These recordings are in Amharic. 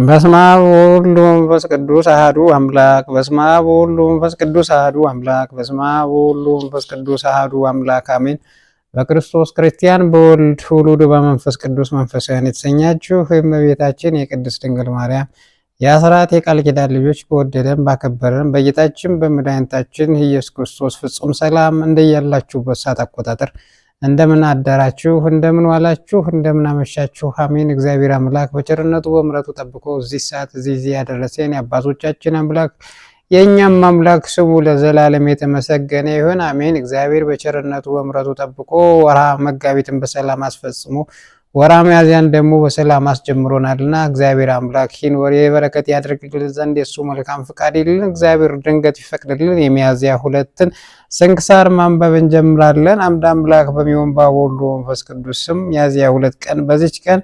በስመ አብ ወወልድ ወመንፈስ ቅዱስ አሐዱ አምላክ። በስመ አብ ወወልድ ወመንፈስ ቅዱስ አሐዱ አምላክ። በስመ አብ ወወልድ ወመንፈስ ቅዱስ አሐዱ አምላክ አሜን። በክርስቶስ ክርስቲያን በወልድ ውሉድ በመንፈስ ቅዱስ መንፈሳውያን የተሰኛችሁ የእመቤታችን የቅድስት ድንግል ማርያም የአስራት የቃል ኪዳን ልጆች በወደደን ባከበረን በጌታችን በመድኃኒታችን ኢየሱስ ክርስቶስ ፍጹም ሰላም እንደያላችሁበት ሰዓት አቆጣጠር እንደምን አደራችሁ፣ እንደምን ዋላችሁ፣ እንደምን አመሻችሁ። አሜን። እግዚአብሔር አምላክ በቸርነቱ በምሕረቱ ጠብቆ እዚህ ሰዓት እዚህ ያደረሰን የአባቶቻችን አምላክ የእኛም አምላክ ስሙ ለዘላለም የተመሰገነ ይሁን። አሜን። እግዚአብሔር በቸርነቱ በምሕረቱ ጠብቆ ወርሃ መጋቢትን በሰላም አስፈጽሞ ወርሃ ሚያዝያን ደግሞ በሰላም አስጀምሮናልና እግዚአብሔር አምላክ ይህን ወር የበረከት ያድርግልን ዘንድ የሱ መልካም ፍቃድ ይልን። እግዚአብሔር ድንገት ይፈቅድልን። የሚያዝያ 2ን ስንክሳር ማንበብ እንጀምራለን። አምድ አምላክ በሚሆን በአብ ወወልድ ወመንፈስ ቅዱስ ስም ሚያዝያ 2 ቀን በዚች ቀን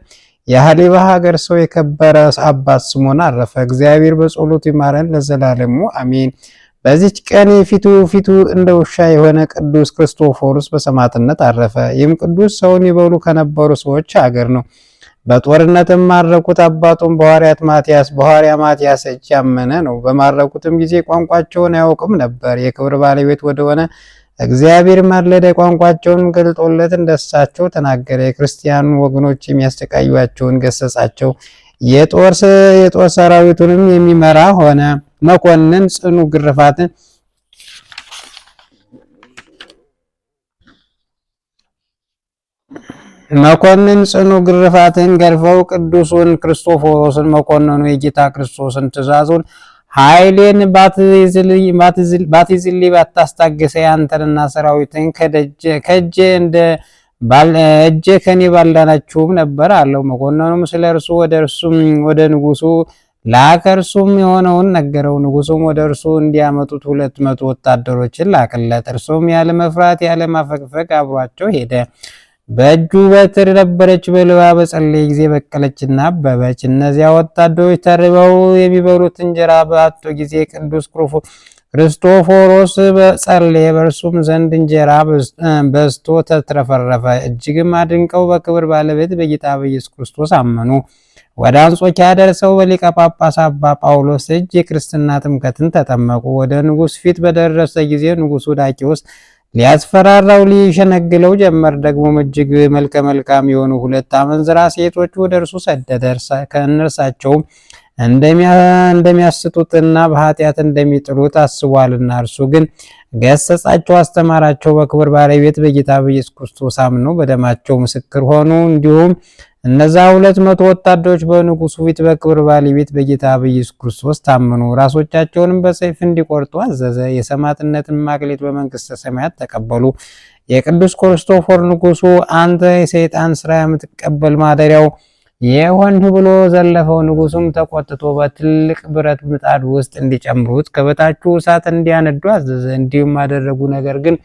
የሐሊባ ሀገር ሰው የከበረ አባት ስምዖን አረፈ። እግዚአብሔር በጸሎቱ ይማረን ለዘላለሙ አሜን። በዚች ቀን ፊቱ እንደ ውሻ የሆነ ቅዱስ ክርስቶፎሮስ በሰማዕትነት አረፈ። ይህም ቅዱስ ሰውን ይበሉ ከነበሩ ሰዎች ሀገር ነው። በጦርነትም ማረኩት። አባቱም በሐዋርያ ማትያስ እጅ ያመነ ነው። በማረኩትም ጊዜ ቋንቋቸውን አያውቅም ነበር። የክብር ባለቤት ወደሆነ እግዚአብሔር ማለደ። ቋንቋቸውን ገልጦለት እንደሳቸው ተናገረ። የክርስቲያኑ ወገኖች የሚያስተቃዩአቸውን ገሰጻቸው። የጦር ሰራዊቱንም የሚመራ ሆነ። መኮንን ጽኑ ግርፋትን ገርፈው ቅዱሱን ክርስቶፎሮስን መኮንኑ የጌታ ክርስቶስን ትእዛዙን ኃይሌን ባትይዝልኝ ባታስታግሰኝ አንተንና ሰራዊትን እጄ ከኔ ባልዳናችሁም ነበር አለው። መኮንኑም ስለ እርሱ ወደ ንጉሱ ላከ። እርሱም የሆነውን ነገረው። ንጉሱም ወደ እርሱ እንዲያመጡት 200 ወታደሮችን ላከለት። እርሱም ያለ መፍራት ያለ ማፈግፈግ አብሯቸው ሄደ። በእጁ በትር ነበረች። በልባ በጸለየ ጊዜ በቀለችና አበበች። እነዚያ ወታደሮች ተርበው የሚበሉት እንጀራ በአጡ ጊዜ ቅዱስ ክርስቶፎሮስ ጸለየ። በእርሱም ዘንድ እንጀራ በዝቶ ተትረፈረፈ። እጅግም አድንቀው በክብር ባለቤት በጌታ በኢየሱስ ክርስቶስ አመኑ። ወደ አንጾኪያ ደርሰው በሊቀ ጳጳስ አባ ጳውሎስ እጅ የክርስትና ጥምቀትን ተጠመቁ። ወደ ንጉሥ ፊት በደረሰ ጊዜ ንጉሡ ዳኪዎስ ሊያስፈራራው ሊሸነግለው ጀመር። ደግሞም እጅግ መልከ መልካም የሆኑ 2 አመንዝራ ሴቶች ወደ እርሱ ሰደደ። ከእነርሳቸውም እንደሚያስቱትና በኃጢአት እንደሚጥሉት አስቧልና። እርሱ ግን ገሰጻቸው፣ አስተማራቸው። በክብር ባለቤት በጌታ በኢየሱስ ክርስቶስ አምነው በደማቸው ምስክር ሆኑ። እንዲሁም እነዛ 200 ወታደሮች በንጉሱ ፊት በክብር ባለቤት በጌታ በኢየሱስ ክርስቶስ ታመኑ። ራሶቻቸውንም በሰይፍ እንዲቆርጡ አዘዘ። የሰማዕትነትን አክሊል በመንግስተ ሰማያት ተቀበሉ። የቅዱስ ክርስቶፎር ንጉሱ አንተ የሰይጣን ስራ የምትቀበል ማደሪያው የሆንህ ብሎ ዘለፈው። ንጉሱም ተቆጥቶ በትልቅ ብረት ምጣድ ውስጥ እንዲጨምሩት ከበታቹ እሳት እንዲያነዱ አዘዘ። እንዲሁም አደረጉ። ነገር ግን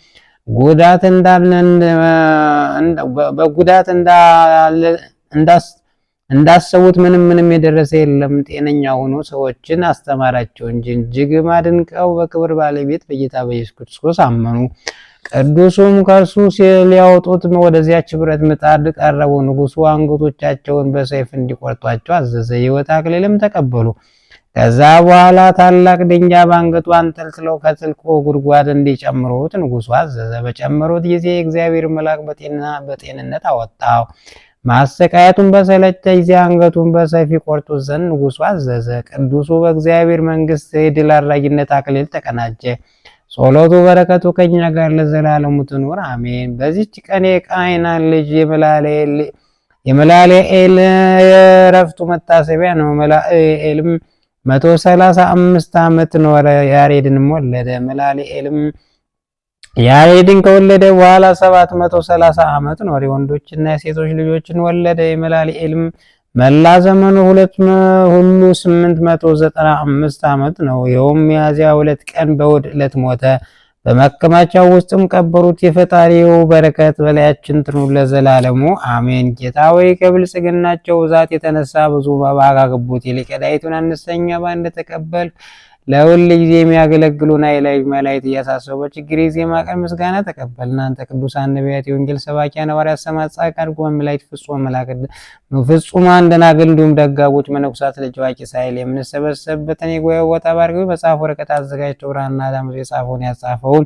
በጉዳት እንዳሰቡት ምንም የደረሰ የለም። ጤነኛ ሆኖ ሰዎችን አስተማራቸው እንጂ። እጅግም አድንቀው በክብር ባለቤት በጌታ በኢየሱስ ክርስቶስ አመኑ። ቅዱሱም ከእርሱ ሊያወጡት ወደዚያች ብረት ምጣድ ቀረቡ። ንጉሱ አንገቶቻቸውን በሰይፍ እንዲቆርጧቸው አዘዘ። የሕይወት አክሊልም ተቀበሉ። ከዛ በኋላ ታላቅ ድንጋይ በአንገቱ አንጠልጥለው ከጥልቁ ጉድጓድ እንዲጨምሩት ንጉሱ አዘዘ። በጨመሩት ጊዜ የእግዚአብሔር መልአክ በጤንነት አወጣው። ማሰቃየቱን በሰለቸ ጊዜ አንገቱን በሰይፍ ይቆርጡት ዘንድ ንጉሱ አዘዘ። ቅዱሱ በእግዚአብሔር መንግስት የድል አድራጊነት አክሊል ተቀናጀ። ጸሎቱ በረከቱ ከኛ ጋር ለዘላለሙ ትኑር አሜን። በዚች ቀን የቃይናን ልጅ የመላልኤል የዕረፍቱ መታሰቢያ ነው። መላልኤልም 135 ዓመት ኖረ፣ ያሬድንም ወለደ። መላልኤልም ያሬድን ከወለደ በኋላ 730 ዓመት ኖረ፣ ወንዶችና የሴቶች ልጆችን ወለደ። የመላልኤልም መላ ዘመኑ ሁሉ 895 ዓመት ነው። ይኸውም ሚያዝያ 2 ቀን በእሑድ ዕለት ሞተ። በመከማቻው ውስጥም ቀበሩት። የፈጣሪው በረከት በላያችን ትኑር ለዘላለሙ አሜን። ጌታ ሆይ ከብልጽግናቸው ብዛት የተነሳ ብዙ መባ ካገቡት ይልቅ የዳይቱን አነስተኛ መባ እንደተቀበል ለሁል ጊዜ የሚያገለግሉን ኃይላዊ መላእክት እያሳሰቡ በችግር ጊዜ ማቀን ምስጋና ተቀበል። እናንተ ቅዱሳን ነቢያት፣ የወንጌል ሰባኪያን ሐዋርያት፣ ሰማዕታት፣ ጻድቃን፣ ጉባኤ መላእክት፣ ፍጹማን መላእክት፣ ፍጹማን ደናግል እንዲሁም ደጋጎች መነኮሳት ልጅ አዋቂ ሳይል የምንሰበሰብበትን የጉባኤ ቦታ ባርኩ። በጻፈ ወረቀት አዘጋጅተው ብራና ዳምጦ የጻፈውን ያጻፈውን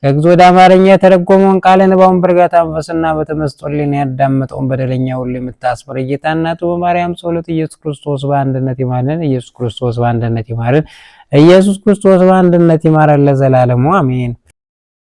ከግዕዝ ወደ አማርኛ የተረጎመውን ቃለ ንባቡን በእርጋታ መንፈስና በተመስጦ ሕሊና ያዳመጠውን በደለኛ ሁሉ የምታስምር የጌታ እናቱ በማርያም ጸሎት ኢየሱስ ክርስቶስ በአንድነት ይማረን። ኢየሱስ ክርስቶስ በአንድነት ይማረን። ኢየሱስ ክርስቶስ በአንድነት ይማረን ለዘላለሙ አሜን።